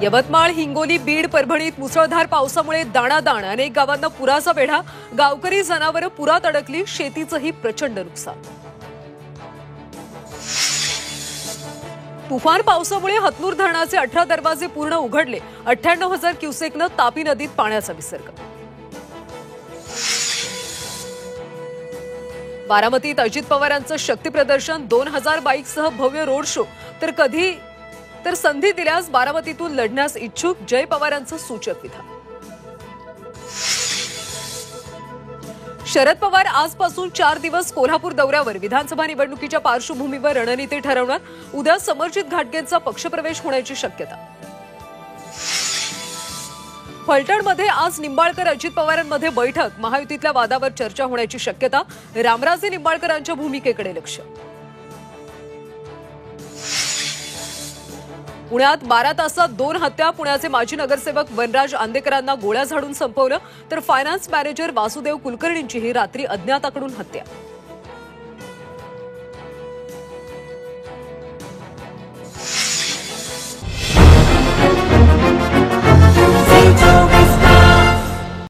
यवतमाळ, हिंगोली, बीड, परभणीत मुसळधार पावसामुळे दाणादाण, अनेक गावांना पुराचा वेढा. गावकरी, जनावरं पुरात अडकली, शेतीचंही प्रचंड नुकसान. तुफान पावसामुळे हतनूर धरणाचे 18 दरवाजे पूर्ण उघडले. 98,000 क्युसेकनं तापी नदीत पाण्याचा विसर्ग. बारामतीत अजित पवारांचं शक्ती प्रदर्शन, 2000 बाईकसह भव्य रोड शो. तर संधी दिल्यास बारामतीतून लढण्यास इच्छुक, जय पवारांचं सूचक विधान. शरद पवार आजपासून 4 दिवस कोल्हापूर दौऱ्यावर. विधानसभा निवडणुकीच्या पार्श्वभूमीवर रणनीती ठरवणार. उद्या समरजित घाटगेंचा पक्षप्रवेश होण्याची शक्यता. फलटणमध्ये आज निंबाळकर अजित पवारांमध्ये बैठक. महायुतीतल्या वादावर चर्चा होण्याची शक्यता. रामराजे निंबाळकरांच्या भूमिकेकडे लक्ष. पुण्यात 12 तासात 2 हत्या. पुण्याचे माजी नगरसेवक वनराज आंदेकरांना गोळ्या झाडून संपवलं. तर फायनान्स मॅनेजर वासुदेव कुलकर्णींचीही रात्री अज्ञाताकडून हत्या.